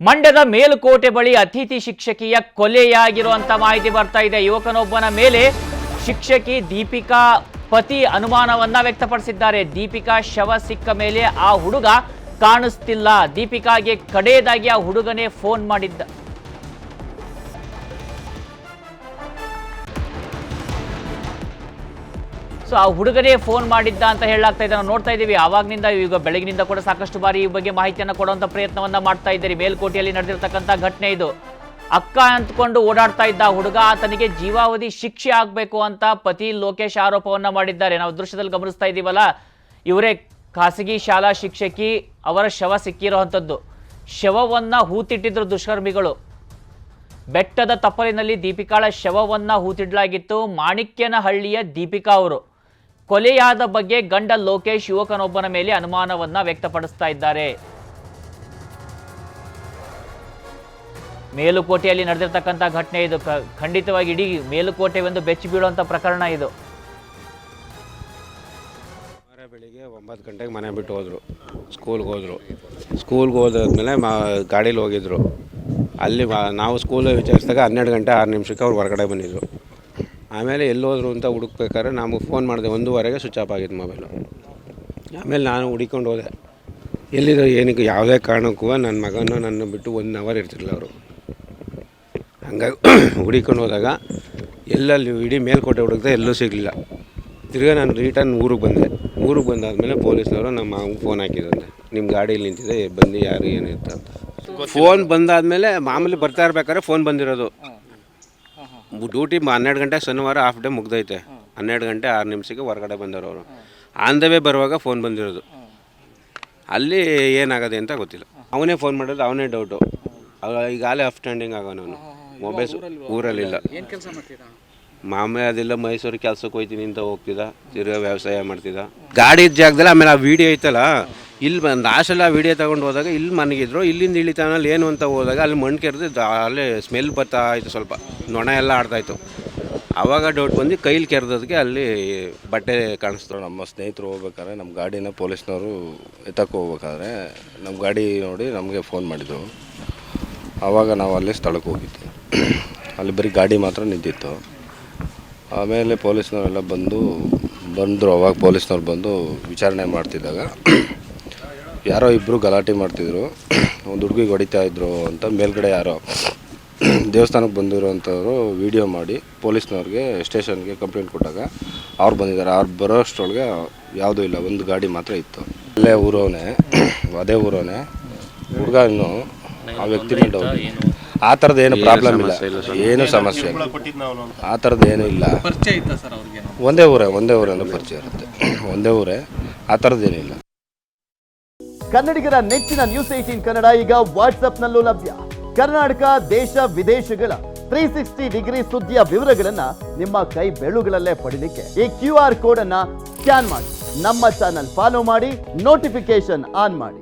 ಮಂಡ್ಯದ ಮೇಲುಕೋಟೆ ಬಳಿ ಅತಿಥಿ ಶಿಕ್ಷಕಿಯ ಕೊಲೆಯಾಗಿರುವಂತ ಮಾಹಿತಿ ಬರ್ತಾ ಇದೆ. ಯುವಕನೊಬ್ಬನ ಮೇಲೆ ಶಿಕ್ಷಕಿ ದೀಪಿಕಾ ಪತಿ ಅನುಮಾನವನ್ನ ವ್ಯಕ್ತಪಡಿಸಿದ್ದಾರೆ. ದೀಪಿಕಾ ಶವ ಸಿಕ್ಕ ಮೇಲೆ ಆ ಹುಡುಗ ಕಾಣಿಸ್ತಿಲ್ಲ. ದೀಪಿಕಾಗೆ ಕಡೆಯದಾಗಿ ಆ ಹುಡುಗನೇ ಫೋನ್ ಮಾಡಿದ್ದ. ಸೊ ಆ ಹುಡುಗನೇ ಫೋನ್ ಮಾಡಿದ್ದ ಅಂತ ಹೇಳಲಾಗ್ತಾ ಇದೆ. ನಾವು ನೋಡ್ತಾ ಇದ್ದೀವಿ ಆವಾಗ್ನಿಂದ ಈಗ ಬೆಳಗಿನಿಂದ ಕೂಡ ಸಾಕಷ್ಟು ಬಾರಿ ಈ ಬಗ್ಗೆ ಮಾಹಿತಿಯನ್ನು ಕೊಡುವಂತ ಪ್ರಯತ್ನವನ್ನ ಮಾಡ್ತಾ ಇದ್ದೀರಿ. ಮೇಲ್ಕೋಟೆಯಲ್ಲಿ ನಡೆದಿರ್ತಕ್ಕಂಥ ಘಟನೆ ಇದು. ಅಕ್ಕ ಅಂದ್ಕೊಂಡು ಓಡಾಡ್ತಾ ಇದ್ದ ಹುಡುಗ, ಆತನಿಗೆ ಜೀವಾವಧಿ ಶಿಕ್ಷೆ ಆಗಬೇಕು ಅಂತ ಪತಿ ಲೋಕೇಶ್ ಆರೋಪವನ್ನ ಮಾಡಿದ್ದಾರೆ. ನಾವು ದೃಶ್ಯದಲ್ಲಿ ಗಮನಿಸ್ತಾ ಇದ್ದೀವಲ್ಲ, ಇವರೇ ಖಾಸಗಿ ಶಾಲಾ ಶಿಕ್ಷಕಿ, ಅವರ ಶವ ಸಿಕ್ಕಿರುವಂಥದ್ದು. ಶವವನ್ನ ಹೂತಿಟ್ಟಿದ್ರು ದುಷ್ಕರ್ಮಿಗಳು. ಬೆಟ್ಟದ ತಪ್ಪಲಿನಲ್ಲಿ ದೀಪಿಕಾಳ ಶವವನ್ನ ಹೂತಿಡ್ಲಾಗಿತ್ತು. ಮಾಣಿಕ್ಯನಹಳ್ಳಿಯ ದೀಪಿಕಾ ಅವರು ಕೊಲೆಯಾದ ಬಗ್ಗೆ ಗಂಡ ಲೋಕೇಶ್ ಯುವಕನೊಬ್ಬನ ಮೇಲೆ ಅನುಮಾನವನ್ನ ವ್ಯಕ್ತಪಡಿಸ್ತಾ ಇದ್ದಾರೆ. ಮೇಲುಕೋಟೆಯಲ್ಲಿ ನಡೆದಿರ್ತಕ್ಕಂಥ ಘಟನೆ ಇದು. ಖಂಡಿತವಾಗಿ ಇಡೀ ಮೇಲುಕೋಟೆ ಒಂದು ಬೆಚ್ಚಿ ಬೀಳುವಂತ ಪ್ರಕರಣ ಇದು. ಬೆಳಿಗ್ಗೆ 9 ಗಂಟೆಗೆ ಮನೆ ಬಿಟ್ಟು ಹೋದರು, ಸ್ಕೂಲ್ಗೆ ಹೋದಾದ್ಮೇಲೆ ಗಾಡೀಲಿ ಹೋಗಿದ್ರು. ಅಲ್ಲಿ ನಾವು ಸ್ಕೂಲ್ ವಿಚಾರಿಸಿದಾಗ 12 ಗಂಟೆ 6 ನಿಮಿಷಕ್ಕೆ ಅವ್ರು ಹೊರಗಡೆ ಬಂದಿದ್ರು. ಆಮೇಲೆ ಎಲ್ಲೋದ್ರು ಅಂತ ಹುಡುಕ್ಬೇಕಾದ್ರೆ ನಮಗೆ ಫೋನ್ ಮಾಡಿದೆ. 1:15ಗೆ ಸ್ವಿಚ್ ಆಫ್ ಆಗಿದ್ದು ಮೊಬೈಲು. ಆಮೇಲೆ ನಾನು ಹುಡುಕೊಂಡು ಹೋದೆ. ಎಲ್ಲಿದ್ರು ಏನಕ್ಕೆ ಯಾವುದೇ ಕಾರಣಕ್ಕೂ ನನ್ನ ಮಗನೂ ನನ್ನ ಬಿಟ್ಟು 1 ಅವರ್ ಇರ್ತಿರಲಿಲ್ಲ ಅವರು. ಹಂಗಾಗಿ ಹುಡುಕೊಂಡು ಹೋದಾಗ ಎಲ್ಲಲ್ಲಿ ಇಡೀ ಮೇಲ್ಕೋಟೆ ಹುಡುಕ್ದೆ ಎಲ್ಲೂ ಸಿಗಲಿಲ್ಲ. ತಿರ್ಗಿ ನಾನು ರಿಟರ್ನ್ ಊರಿಗೆ ಬಂದಾದಮೇಲೆ ಪೊಲೀಸ್ನವರು ನಮ್ಮ ಮಾವಂಗೆ ಫೋನ್ ಹಾಕಿದಂತೆ, ನಿಮ್ಮ ಗಾಡೀಲಿ ನಿಂತಿದೆ, ಬಂದು ಯಾರು ಏನಿತ್ತು ಅಂತ. ಫೋನ್ ಬಂದಾದಮೇಲೆ ಮಾಮೂಲಿ ಬರ್ತಾ ಇರ್ಬೇಕಾದ್ರೆ ಫೋನ್ ಬಂದಿರೋದು. ಡ್ಯೂಟಿ 12 ಗಂಟೆ ಶನಿವಾರ ಹಾಫ್ ಡೇ ಮುಗ್ದೈತೆ. 12 ಗಂಟೆ 6 ನಿಮಿಷಕ್ಕೆ ಹೊರಗಡೆ ಬಂದವರು ಅವರು. ಆನ್ ದ ವೇ ಬರುವಾಗ ಫೋನ್ ಬಂದಿರೋದು. ಅಲ್ಲಿ ಏನಾಗದೆ ಅಂತ ಗೊತ್ತಿಲ್ಲ. ಅವನೇ ಫೋನ್ ಮಾಡೋದು, ಅವನೇ ಡೌಟು. ಈಗಾಗಲೇ ಅಪ್ ಸ್ಟ್ಯಾಂಡಿಂಗ್ ಆಗೋನವನು. ಮೊಬೈಲ್ ಊರಲ್ಲಿಲ್ಲ, ಮಾಮೂಲಿ ಅದೆಲ್ಲ ಮೈಸೂರು ಕೆಲಸಕ್ಕೆ ಹೋಗ್ತೀನಿ ಅಂತ ಹೋಗ್ತಿದ್ದ. ತಿರ್ಗಾ ವ್ಯವಸಾಯ ಮಾಡ್ತಿದ್ದ. ಗಾಡಿ ಇದ್ದ ಜಾಗದಲ್ಲಿ. ಆಮೇಲೆ ಆ ವೀಡಿಯೋ ಐತಲ್ಲ, ಇಲ್ಲಿ ಲಾಸ್ಟಲ್ಲಿ ಆ ವೀಡಿಯೋ ತೊಗೊಂಡು ಹೋದಾಗ ಇಲ್ಲಿ ಮನಗಿದ್ರು. ಇಲ್ಲಿಂದ ಇಳಿತಾನಲ್ಲಿ ಏನು ಅಂತ ಹೋದಾಗ ಅಲ್ಲಿ ಮಣ್ಣು ಕೆರೆದು ಅಲ್ಲೇ ಸ್ಮೆಲ್ ಬರ್ತಾ ಇತ್ತು, ಸ್ವಲ್ಪ ನೊಣ ಎಲ್ಲ ಆಡ್ತಾಯಿತ್ತು. ಆವಾಗ ಡೌಟ್ ಬಂದು ಕೈಲಿ ಕೆರೆದೋದಕ್ಕೆ ಅಲ್ಲಿ ಬಟ್ಟೆ ಕಾಣಿಸ್ತು. ನಮ್ಮ ಸ್ನೇಹಿತರು ಹೋಗ್ಬೇಕಾದ್ರೆ ನಮ್ಮ ಗಾಡಿನ ಪೊಲೀಸ್ನವರು ಎತ್ತಕ್ಕೆ ಹೋಗ್ಬೇಕಾದ್ರೆ ನಮ್ಮ ಗಾಡಿ ನೋಡಿ ನಮಗೆ ಫೋನ್ ಮಾಡಿದರು. ಆವಾಗ ನಾವು ಅಲ್ಲಿ ಸ್ಥಳಕ್ಕೆ ಹೋಗಿದ್ವಿ. ಅಲ್ಲಿ ಬರೀ ಗಾಡಿ ಮಾತ್ರ ನಿಂತಿತ್ತು. ಆಮೇಲೆ ಪೊಲೀಸ್ನವರೆಲ್ಲ ಬಂದರು. ಅವಾಗ ಪೊಲೀಸ್ನವ್ರು ಬಂದು ವಿಚಾರಣೆ ಮಾಡ್ತಿದ್ದಾಗ ಯಾರೋ ಇಬ್ಬರು ಗಲಾಟೆ ಮಾಡ್ತಿದ್ರು. ಒಂದು ಹುಡುಗಿಗೆ ಹೊಡಿತಾಯಿದ್ರು ಅಂತ ಮೇಲ್ಗಡೆ ಯಾರೋ ದೇವಸ್ಥಾನಕ್ಕೆ ಬಂದಿರೋವಂಥವ್ರು ವೀಡಿಯೋ ಮಾಡಿ ಪೊಲೀಸ್ನವ್ರಿಗೆ ಸ್ಟೇಷನ್ಗೆ ಕಂಪ್ಲೇಂಟ್ ಕೊಟ್ಟಾಗ ಅವ್ರು ಬಂದಿದ್ದಾರೆ. ಅವ್ರು ಬರೋ ಅಷ್ಟರೊಳಗೆ ಯಾವುದೂ ಇಲ್ಲ, ಒಂದು ಗಾಡಿ ಮಾತ್ರ ಇತ್ತು. ಅಲ್ಲೇ ಅದೇ ಊರವನೇ ಹುಡುಗ. ಇನ್ನು ಆ ವ್ಯಕ್ತಿನೇ ಡೌಟ್. ಆ ಥರದ್ದು ಏನು ಪ್ರಾಬ್ಲಮ್ ಇಲ್ಲ, ಏನು ಸಮಸ್ಯೆ ಇಲ್ಲ, ಆ ಥರದ್ದು ಏನೂ ಇಲ್ಲ. ಒಂದೇ ಊರೇ ಅಂದ್ರೆ ಪರಿಚಯ ಇರುತ್ತೆ, ಒಂದೇ ಊರೇ, ಆ ಥರದ್ದೇನಿಲ್ಲ. ಕನ್ನಡಿಗರ ನೆಚ್ಚಿನ ನ್ಯೂಸ್ 18 ಕನ್ನಡ ಈಗ ವಾಟ್ಸ್ಆಪ್ನಲ್ಲೂ ಲಭ್ಯ. ಕರ್ನಾಟಕ, ದೇಶ ವಿದೇಶಗಳ 360 ಡಿಗ್ರಿ ಸುದ್ದಿಯ ವಿವರಗಳನ್ನ ನಿಮ್ಮ ಕೈ ಬೆರಳುಗಳಲ್ಲೇ ಪಡಿಲಿಕ್ಕೆ ಈ QR ಕೋಡ್ ಅನ್ನ ಸ್ಕ್ಯಾನ್ ಮಾಡಿ, ನಮ್ಮ ಚಾನಲ್ ಫಾಲೋ ಮಾಡಿ, ನೋಟಿಫಿಕೇಶನ್ ಆನ್ ಮಾಡಿ.